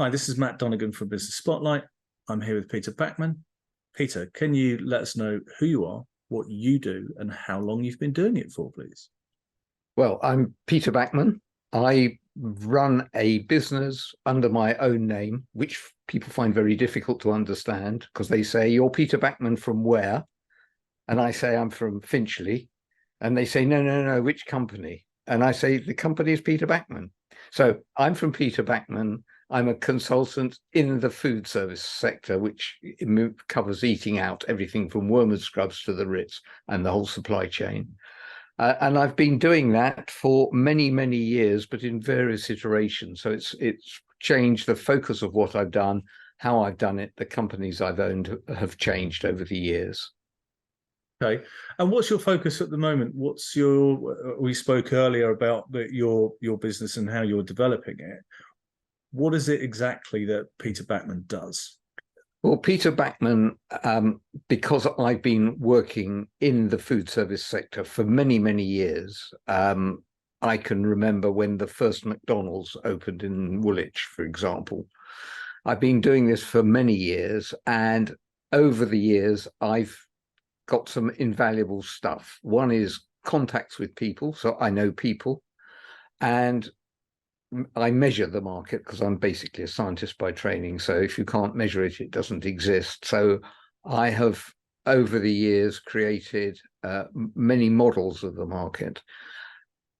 Hi, this is Matt Donegan from Business Spotlight. I'm here with Peter Backman. Peter, can you let us know who you are, what you do, and how long you've been doing it for, please? Well, I'm Peter Backman. I run a business under my own name, which people find very difficult to understand because they say, "You're Peter Backman from where?" And I say, "I'm from Finchley." And they say, no, which company? And I say, the company is Peter Backman. So I'm from Peter Backman. I'm a consultant in the food service sector, which covers eating out, everything from Wormwood Scrubs to the Ritz and the whole supply chain. And I've been doing that for many, many years, but in various iterations. So it's changed the focus of what I've done, how I've done it. The companies I've owned have changed over the years. Okay. And what's your focus at the moment? We spoke earlier about your business and how you're developing it. What is it exactly that Peter Backman does? Well, Peter Backman, because I've been working in the food service sector for many, many years, I can remember when the first McDonald's opened in Woolwich, for example. I've been doing this for many years, and over the years, I've got some invaluable stuff. One is contacts with people, so I know people, and I measure the market because I'm basically a scientist by training. So if you can't measure it, it doesn't exist. So I have, over the years, created many models of the market.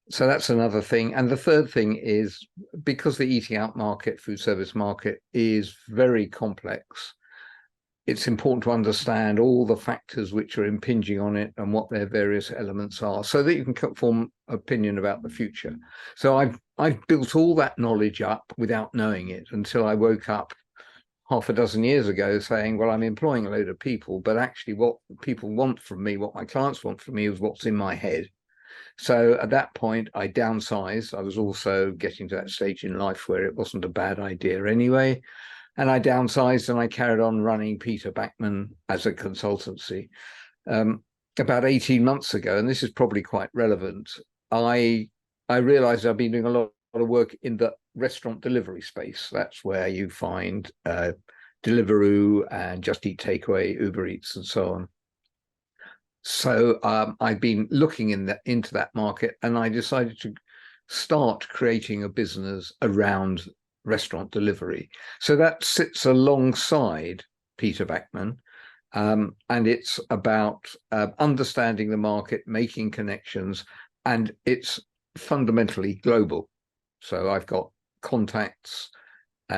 So that's another thing. And the third thing is, because the eating out market, food service market, is very complex, it's important to understand all the factors which are impinging on it and what their various elements are, so that you can form opinion about the future. So I've built all that knowledge up without knowing it until I woke up half a dozen years ago saying, well, I'm employing a load of people, but actually what people want from me, what my clients want from me, is what's in my head. So at that point, I downsized. I was also getting to that stage in life where it wasn't a bad idea anyway. And I downsized and I carried on running Peter Backman as a consultancy. About 18 months ago, and this is probably quite relevant, I realized I've been doing a lot of work in the restaurant delivery space. That's where you find Deliveroo and Just Eat Takeaway, Uber Eats, and so on. So I've been looking into that market, and I decided to start creating a business around restaurant delivery. So that sits alongside Peter Backman, and it's about understanding the market, making connections, and it's fundamentally global. So I've got contacts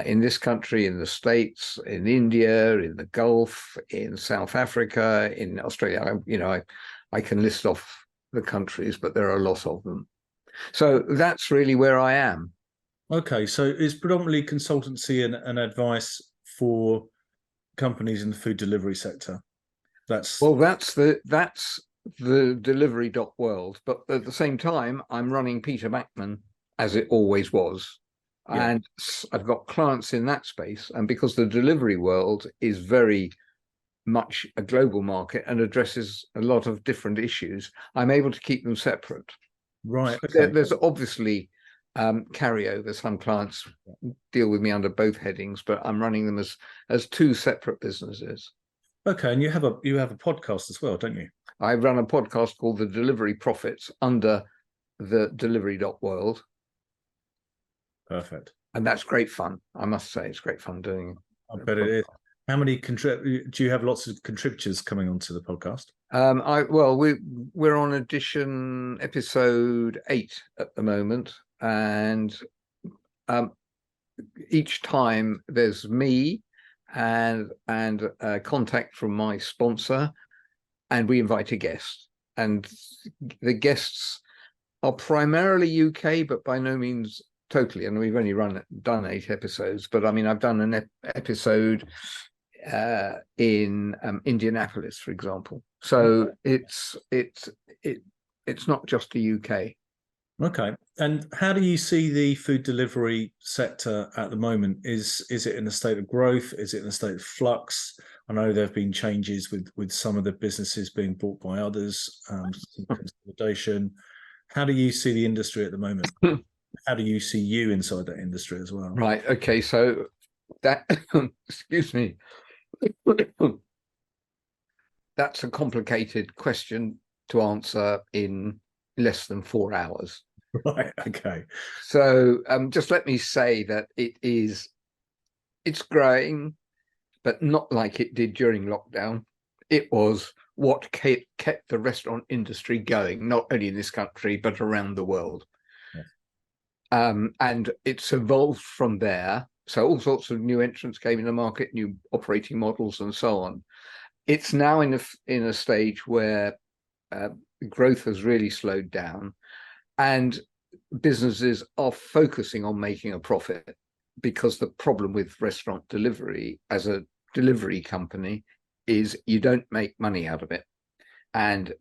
in this country, in the States, in India, in the Gulf, in South Africa, in Australia. I can list off the countries, but there are a lot of them. So that's really where I am. Okay, so it's predominantly consultancy and advice for companies in the food delivery sector. That's the delivery.world, but at the same time, I'm running Peter Backman as it always was. Yeah. And I've got clients in that space, and because the delivery world is very much a global market and addresses a lot of different issues, I'm able to keep them separate. Right. So okay. There's obviously carryover. Some clients deal with me under both headings, but I'm running them as two separate businesses. Okay, and you have a podcast as well, don't you? I run a podcast called The Delivery Profits under the delivery.world. Perfect. And that's great fun. I must say, it's great fun doing it. I bet it is. How many do you have lots of contributors coming onto the podcast? We're on edition episode 8 at the moment, and each time there's me and a contact from my sponsor, and we invite a guest, and the guests are primarily UK, but by no means totally. And we've only done 8 episodes, but I mean, I've done an episode in Indianapolis, for example. So it's not just the UK. Okay. And how do you see the food delivery sector at the moment? Is it in a state of growth? Is it in a state of flux? I know there have been changes with some of the businesses being bought by others, consolidation. How do you see the industry at the moment? How do you see you inside that industry as well? Right. Okay. So that excuse me, that's a complicated question to answer in less than 4 hours. Right. Okay. So just let me say that it's growing, but not like it did during lockdown. It was what kept the restaurant industry going, not only in this country, but around the world. Yes. And it's evolved from there. So all sorts of new entrants came in the market, new operating models and so on. It's now in a stage where growth has really slowed down, and businesses are focusing on making a profit, because the problem with restaurant delivery as a delivery company is you don't make money out of it. And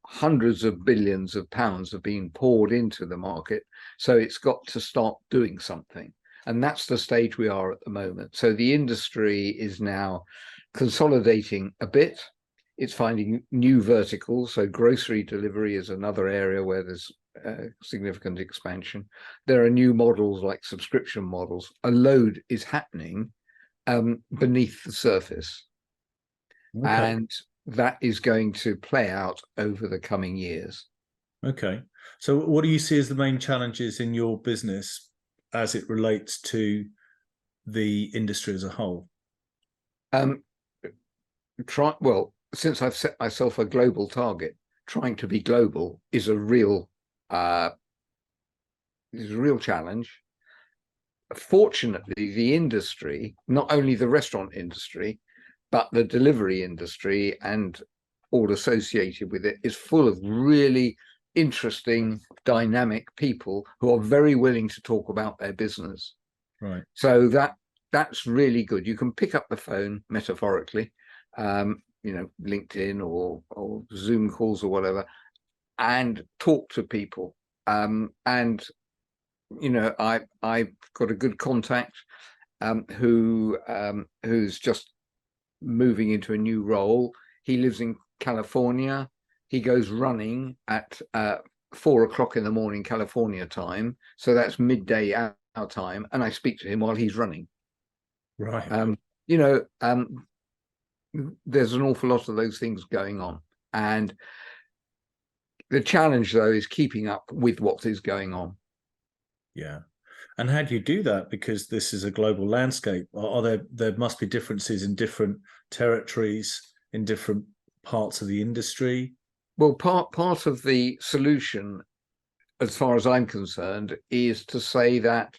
hundreds of billions of pounds have been poured into the market. So it's got to start doing something. And that's the stage we are at the moment. So the industry is now consolidating a bit. It's finding new verticals. So grocery delivery is another area where there's significant expansion. There are new models like subscription models. A load is happening beneath the surface. Okay. And that is going to play out over the coming years. Okay. So what do you see as the main challenges in your business as it relates to the industry as a whole? Well, since I've set myself a global target, trying to be global is a real challenge. Fortunately, the industry, not only the restaurant industry, but the delivery industry and all associated with it, is full of really interesting, dynamic people who are very willing to talk about their business. Right. So that's really good. You can pick up the phone, metaphorically, LinkedIn or Zoom calls or whatever, and talk to people. And I've got a good contact who's just moving into a new role. He lives in California. He goes running at 4 o'clock in the morning California time, so that's midday our time, and I speak to him while he's running. Right. There's an awful lot of those things going on, and the challenge though is keeping up with what is going on. Yeah. And how do you do that? Because this is a global landscape. There must be differences in different territories, in different parts of the industry? Well, part of the solution, as far as I'm concerned, is to say that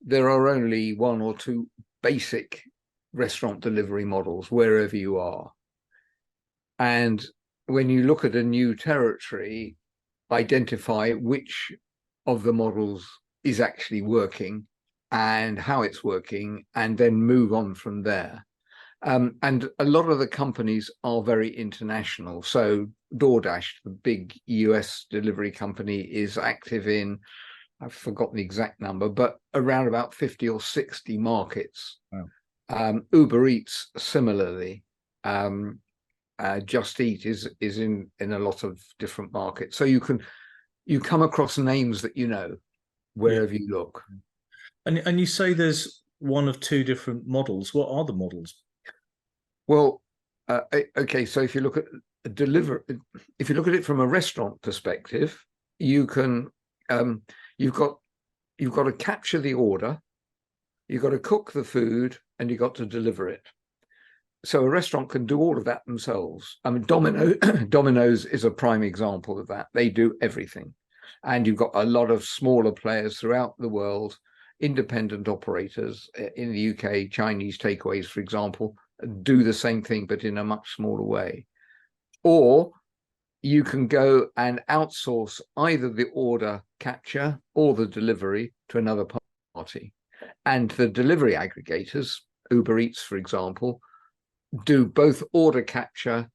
there are only one or two basic restaurant delivery models wherever you are. And when you look at a new territory, identify which of the models is actually working and how it's working, and then move on from there. And a lot of the companies are very international. So DoorDash, the big US delivery company, is active in, I've forgotten the exact number, but around about 50 or 60 markets. Wow. Uber Eats, similarly. Just Eat is in a lot of different markets. So you come across names that you know wherever you look. And you say there's one of two different models. What are the models? Well, okay. So if you look at if you look at it from a restaurant perspective, you can you've got to capture the order, you've got to cook the food, and you've got to deliver it. So a restaurant can do all of that themselves. I mean, Domino's is a prime example of that. They do everything. And you've got a lot of smaller players throughout the world, independent operators in the UK, Chinese takeaways, for example, do the same thing, but in a much smaller way. Or you can go and outsource either the order capture or the delivery to another party. And the delivery aggregators, Uber Eats, for example, do both order capture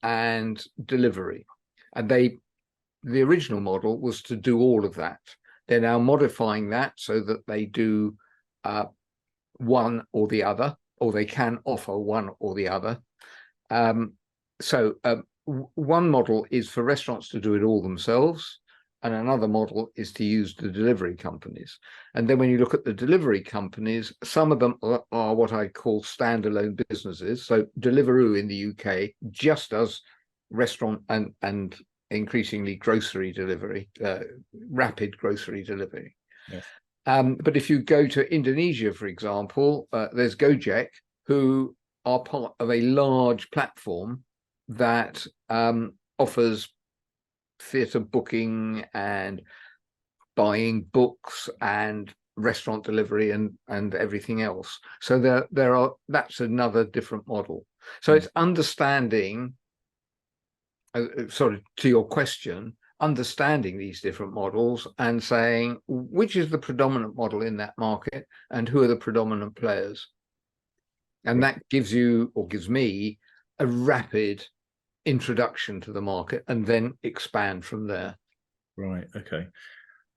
and delivery. And the original model was to do all of that. They're now modifying that so that they do one or the other, or they can offer one or the other. So one model is for restaurants to do it all themselves. and another model is to use the delivery companies. And then when you look at the delivery companies, some of them are what I call standalone businesses. So Deliveroo in the UK just does restaurant and increasingly grocery delivery, rapid grocery delivery. Yes. But if you go to Indonesia, for example, there's Gojek, who are part of a large platform that offers theatre booking and buying books and restaurant delivery and everything else. So that's another different model. So it's understanding, to your question, understanding these different models and saying which is the predominant model in that market and who are the predominant players. And that gives you, or gives me, a rapid introduction to the market and then expand from there. Right. Okay.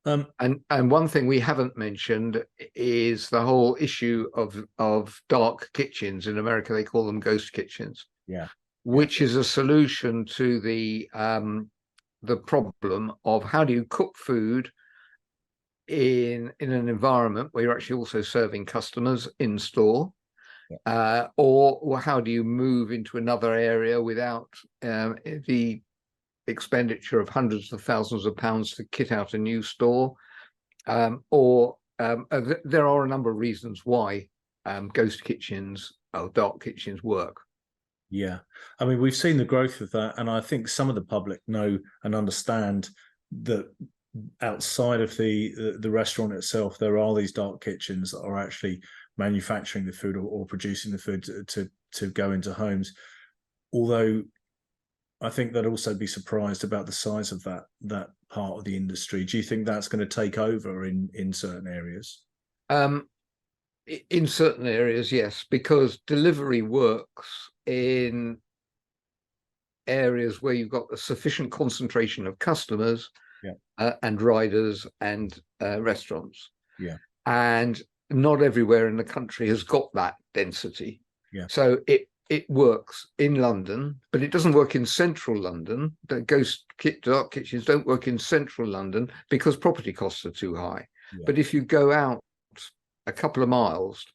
And one thing we haven't mentioned is the whole issue of dark kitchens. In America, they call them ghost kitchens. Yeah. Which is a solution to the problem of how do you cook food in an environment where you're actually also serving customers in store. Or how do you move into another area without the expenditure of hundreds of thousands of pounds to kit out a new store? There are a number of reasons why ghost kitchens or dark kitchens work. Yeah, I mean, we've seen the growth of that, and I think some of the public know and understand that outside of the restaurant itself, there are these dark kitchens that are actually manufacturing the food or producing the food to go into homes. Although I think they'd also be surprised about the size of that part of the industry. Do you think that's going to take over in certain areas? In certain areas, yes, because delivery works in areas where you've got a sufficient concentration of customers and riders and restaurants. Yeah. And not everywhere in the country has got that density. Yeah. So it works in London, but it doesn't work in central London. The dark kitchens don't work in central London because property costs are too high. Yeah. But if you go out a couple of miles,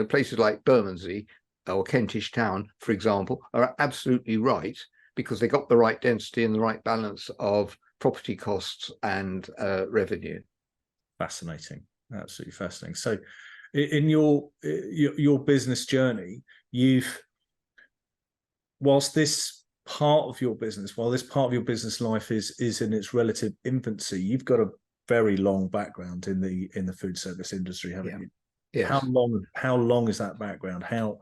places like Bermondsey or Kentish Town, for example, are absolutely right because they got the right density and the right balance of property costs and revenue. Fascinating. Absolutely fascinating. So in your business journey, whilst this part of your business life is in its relative infancy, you've got a very long background in the food service industry, haven't you? Yes. How long is that background? How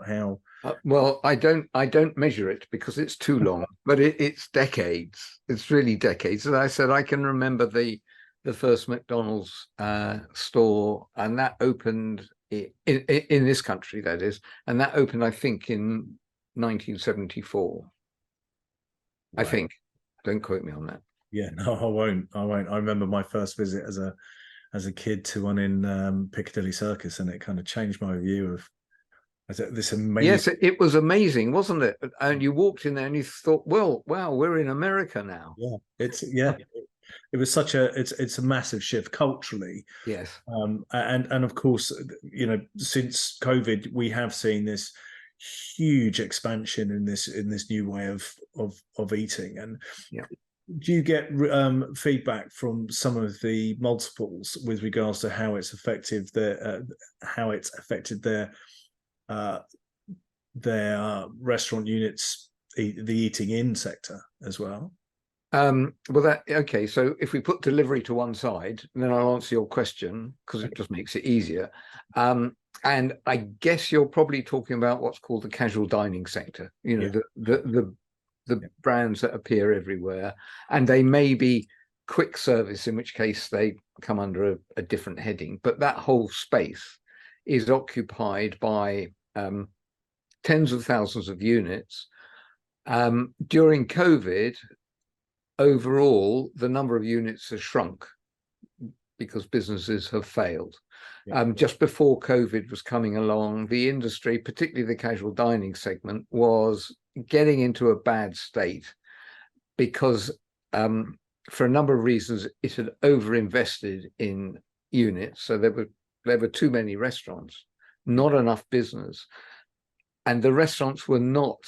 well, I don't measure it because it's too long, but it's decades. It's really decades. As I said, I can remember the first McDonald's store, and that opened in this country, that is, and that opened, I think, in 1974. Wow. I think. Don't quote me on that. Yeah, no, I won't. I remember my first visit as a kid to one in Piccadilly Circus, and it kind of changed my view of this amazing. Yes, it was amazing, wasn't it? And you walked in there and you thought, well, wow, we're in America now. Yeah, it was it's a massive shift culturally. Yes. And of course, since COVID, we have seen this huge expansion in this new way of eating. And do you get feedback from some of the multiples with regards to how it's affected their restaurant units, the eating in sector as well? Okay. So if we put delivery to one side, then I'll answer your question because it just makes it easier. And I guess you're probably talking about what's called the casual dining sector. The brands that appear everywhere, and they may be quick service, in which case they come under a different heading. But that whole space is occupied by tens of thousands of units. During COVID, overall, the number of units has shrunk because businesses have failed. Just before COVID was coming along, the industry, particularly the casual dining segment, was getting into a bad state because for a number of reasons, it had overinvested in units. So there were too many restaurants, not enough business. And the restaurants were not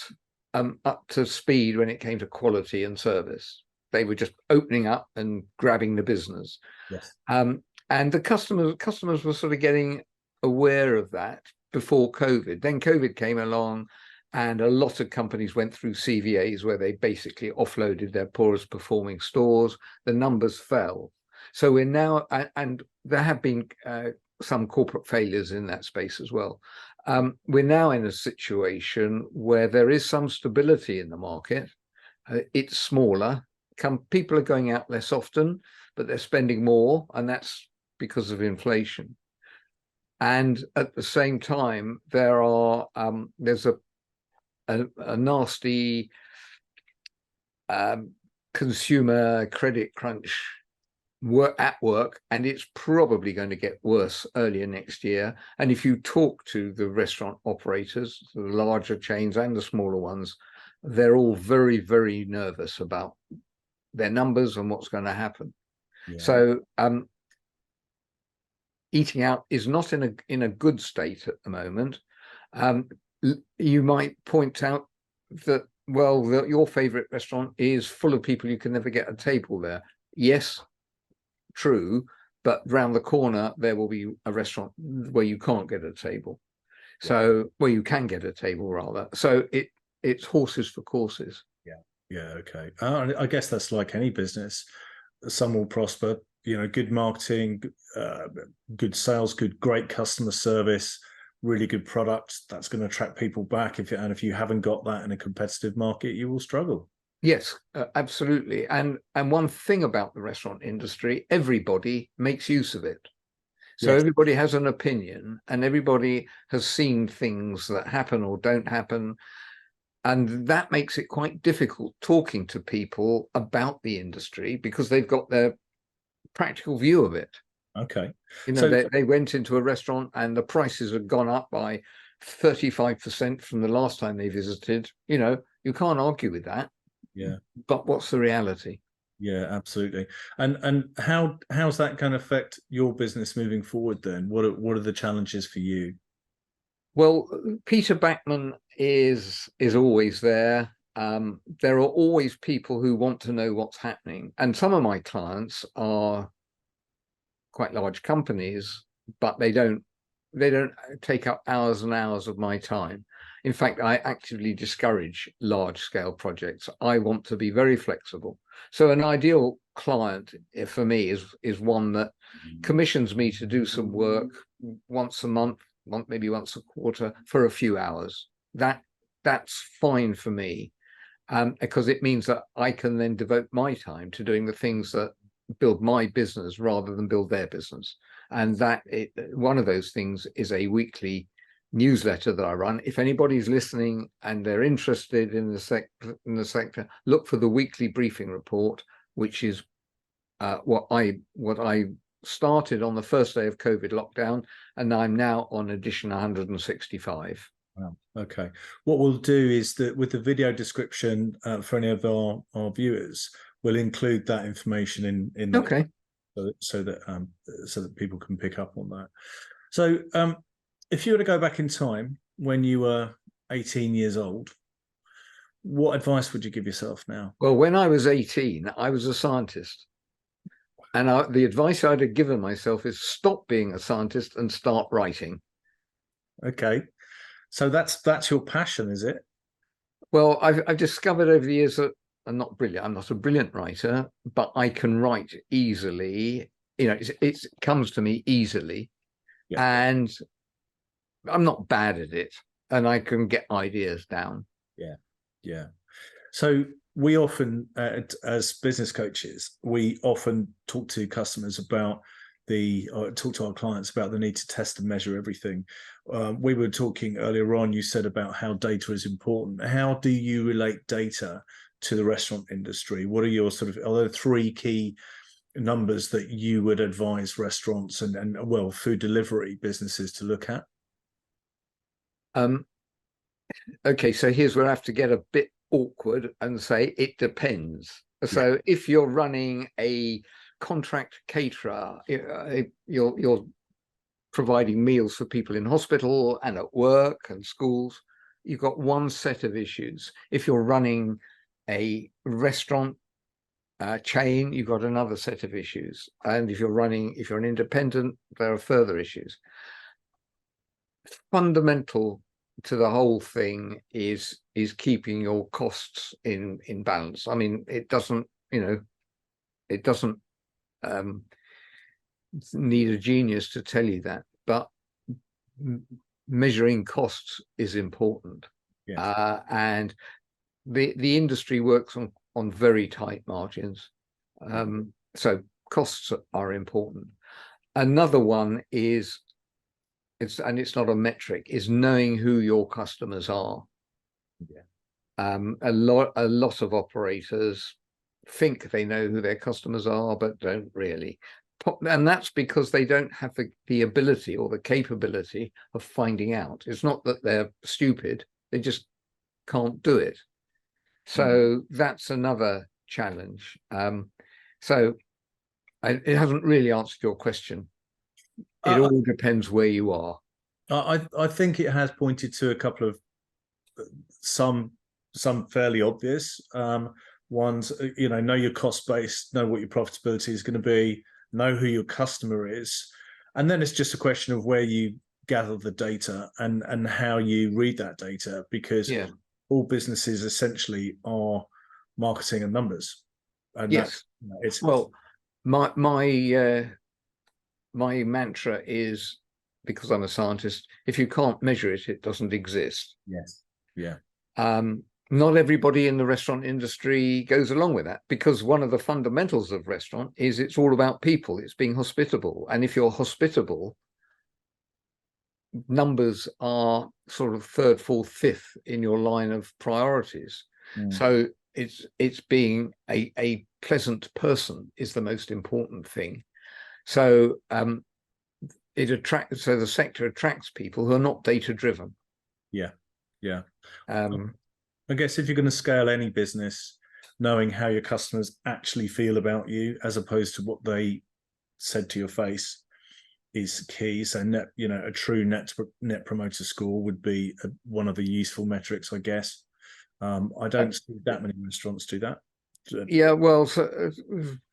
up to speed when it came to quality and service. They were just opening up and grabbing the business. Yes. And the customers were sort of getting aware of that before COVID. Then COVID came along, and a lot of companies went through CVAs where they basically offloaded their poorest performing stores. The numbers fell. So we're now, and there have been some corporate failures in that space as well. We're now in a situation where there is some stability in the market. It's smaller. People are going out less often, but they're spending more, and that's because of inflation. And at the same time, there's a nasty consumer credit crunch at work, and it's probably going to get worse earlier next year. And if you talk to the restaurant operators, the larger chains and the smaller ones, they're all very, very nervous about their numbers and what's going to happen. Yeah. So eating out is not in a good state at the moment. You might point out that, well, your favorite restaurant is full of people, you can never get a table there. Yes, true, but round the corner there will be a restaurant where you can't get a table. So where you can get a table rather. So it's horses for courses. Yeah, okay. I guess that's like any business. Some will prosper, good marketing, good sales, great customer service, really good product. That's going to attract people back. If you haven't got that in a competitive market, you will struggle. Yes, absolutely. And one thing about the restaurant industry, everybody makes use of it. So yes. Everybody has an opinion, and everybody has seen things that happen or don't happen. And that makes it quite difficult talking to people about the industry because they've got their practical view of it. Okay. They went into a restaurant and the prices had gone up by 35% from the last time they visited. You can't argue with that. Yeah. But what's the reality? Yeah, absolutely. And how's that going to affect your business moving forward then? What are the challenges for you? Well, Peter Backman is always there. There are always people who want to know what's happening. And some of my clients are quite large companies, but they don't take up hours and hours of my time. In fact, I actively discourage large scale projects. I want to be very flexible. So an ideal client for me is one that commissions me to do some work once a month, maybe once a quarter, for a few hours. That's fine for me, because it means that I can then devote my time to doing the things that build my business rather than build their business. And one of those things is a weekly newsletter that I run. If anybody's listening and they're interested in the sector, look for the weekly briefing report, which is what I started on the first day of COVID lockdown, and I'm now on edition 165. Wow. Okay. What we'll do is that with the video description for any of our viewers, we'll include that information in that. Okay. So that people can pick up on that. So if you were to go back in time when you were 18 years old, what advice would you give yourself now? Well, when I was 18, I was a scientist. And the advice I'd have given myself is stop being a scientist and start writing. Okay. So that's your passion, is it? Well, I've discovered over the years that I'm not brilliant. I'm not a brilliant writer, but I can write easily. It comes to me easily. Yeah. And I'm not bad at it, and I can get ideas down. Yeah. So we often, as business coaches, we often talk to customers about talk to our clients about the need to test and measure everything. We were talking earlier on, you said about how data is important. How do you relate data to the restaurant industry? What are your are there three key numbers that you would advise restaurants and food delivery businesses to look at? Okay, so here's where I have to get a bit awkward and say it depends. So if you're running a contract caterer, you're providing meals for people in hospital and at work and schools, you've got one set of issues. If you're running a restaurant chain, you've got another set of issues. And if you're an independent, there are further issues. Fundamental to the whole thing is keeping your costs in balance. I mean, it doesn't need a genius to tell you that, but measuring costs is important. And the industry works on very tight margins, so costs are important. Another one is, it's not a metric, is knowing who your customers are. A lot of operators think they know who their customers are, but don't really. And that's because they don't have the ability or the capability of finding out. It's not that they're stupid, they just can't do it. So that's another challenge. So it hasn't really answered your question. It all depends where you are. I think it has pointed to a couple of some fairly obvious ones. Know your cost base, know what your profitability is going to be, know who your customer is, and then it's just a question of where you gather the data and how you read that data, because all businesses essentially are marketing and numbers. And yes, it's well, my mantra is, because I'm a scientist, if you can't measure it, it doesn't exist. Yes. Yeah. Not everybody in the restaurant industry goes along with that, because one of the fundamentals of restaurant is it's all about people. It's being hospitable. And if you're hospitable, numbers are sort of third, fourth, fifth in your line of priorities. So it's being a pleasant person is the most important thing. So the sector attracts people who are not data driven. I guess if you're going to scale any business, knowing how your customers actually feel about you as opposed to what they said to your face is key. So a true net promoter score would be one of the useful metrics, I guess. I don't see that many restaurants do that. Yeah, well, so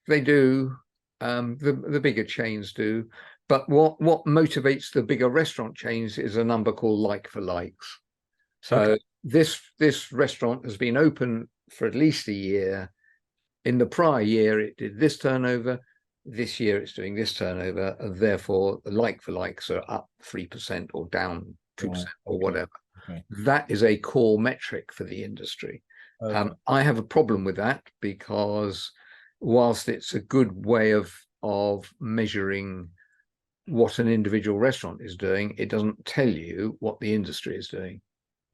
they do. The bigger chains do. But what motivates the bigger restaurant chains is a number called like for likes. So this restaurant has been open for at least a year. In the prior year, it did this turnover. This year, it's doing this turnover, and therefore the like for likes are up 3% or down 2% or whatever. That is a core metric for the industry. I have a problem with that, because whilst it's a good way of measuring what an individual restaurant is doing, it doesn't tell you what the industry is doing.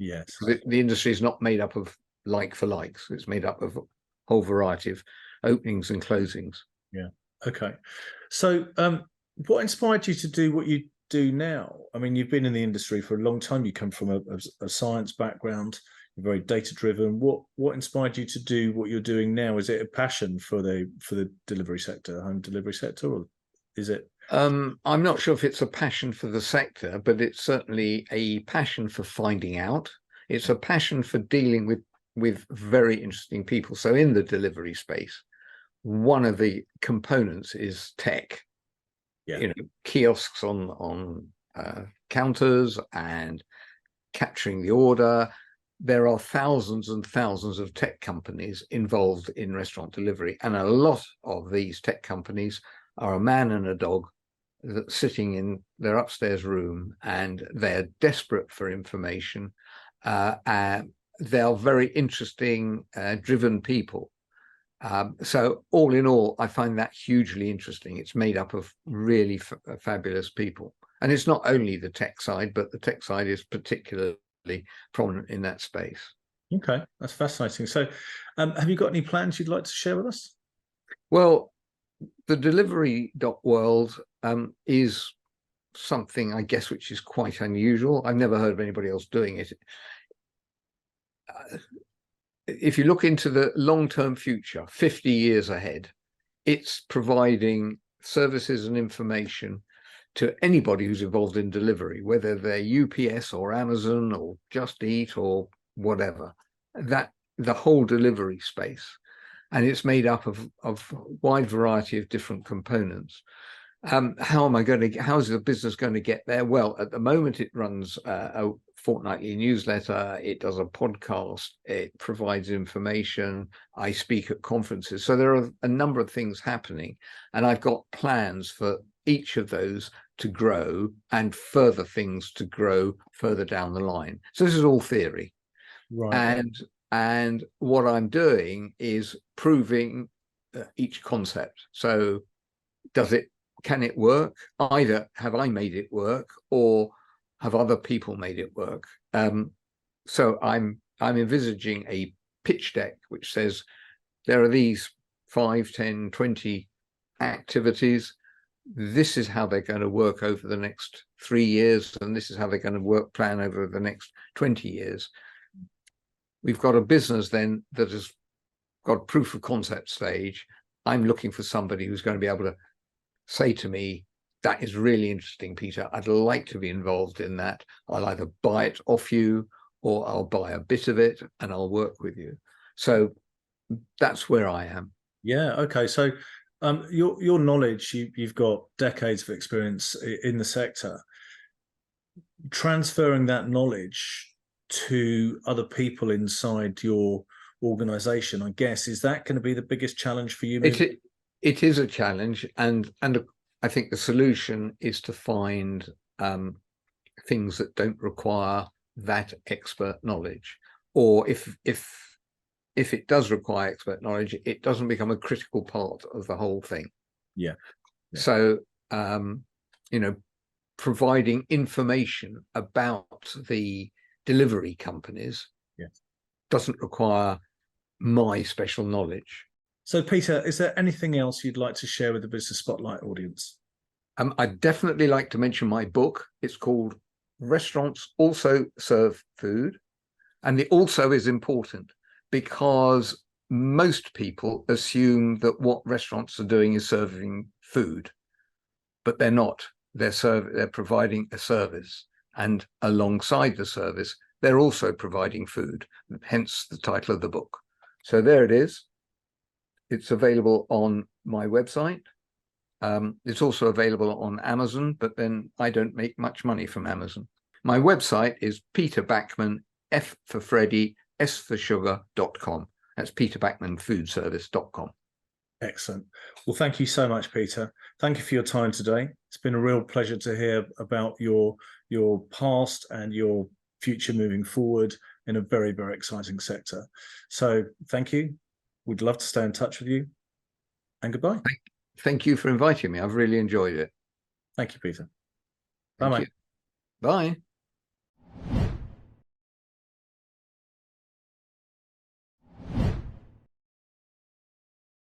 Yes. The industry is not made up of like for likes. It's made up of a whole variety of openings and closings. Yeah. Okay. So what inspired you to do what you do now? I mean, you've been in the industry for a long time. You come from a science background. You're very data driven. What inspired you to do what you're doing now? Is it a passion for the delivery sector, home delivery sector, or is it? I'm not sure if it's a passion for the sector, but it's certainly a passion for finding out. It's a passion for dealing with very interesting people. So in the delivery space, one of the components is tech. Kiosks on counters and capturing the order. There are thousands and thousands of tech companies involved in restaurant delivery, and a lot of these tech companies are a man and a dog that's sitting in their upstairs room, and they're desperate for information. They are very interesting, driven people. So all in all, I find that hugely interesting. It's made up of really fabulous people. And it's not only the tech side, but the tech side is particularly prominent in that space. Okay, that's fascinating. So have you got any plans you'd like to share with us? Well, the delivery world is something, I guess, which is quite unusual. I've never heard of anybody else doing it. if you look into the long-term future, 50 years ahead, it's providing services and information to anybody who's involved in delivery, whether they're UPS or Amazon or Just Eat or whatever, that the whole delivery space. And it's made up of a wide variety of different components. How is the business going to get there? Well, at the moment, it runs a fortnightly newsletter. It does a podcast. It provides information. I speak at conferences. So there are a number of things happening. And I've got plans for each of those to grow and further things to grow further down the line. So this is all theory. Right. And what I'm doing is proving each concept. So can it work? Either have I made it work or have other people made it work? So I'm envisaging a pitch deck which says there are these 5, 10, 20 activities. This is how they're going to work over the next 3 years, and this is how they're going to plan over the next 20 years. We've got a business then that has got proof of concept stage. I'm looking for somebody who's going to be able to say to me, that is really interesting, Peter. I'd like to be involved in that. I'll either buy it off you or I'll buy a bit of it and I'll work with you. So that's where I am. Yeah. Okay. So your knowledge, you've got decades of experience in the sector. Transferring that knowledge to other people inside your organization, I guess, is that going to be the biggest challenge for you? It is a challenge, and I think the solution is to find things that don't require that expert knowledge, or if it does require expert knowledge, it doesn't become a critical part of the whole thing. Yeah. So providing information about the delivery companies doesn't require my special knowledge. So, Peter, is there anything else you'd like to share with the Business Spotlight audience? I'd definitely like to mention my book. It's called Restaurants Also Serve Food. And the also is important because most people assume that what restaurants are doing is serving food, but they're not. They're providing a service. And alongside the service, they're also providing food, hence the title of the book. So there it is. It's available on my website. It's also available on Amazon, but then I don't make much money from Amazon. My website is Peter Backman, F for Freddy, S for sugar.com. That's peterbackmanfoodservice.com. Excellent. Well, thank you so much, Peter. Thank you for your time today. It's been a real pleasure to hear about your past and your future moving forward in a very, very exciting sector. So thank you. We'd love to stay in touch with you. And goodbye. Thank you for inviting me. I've really enjoyed it. Thank you, Peter. Bye. Bye.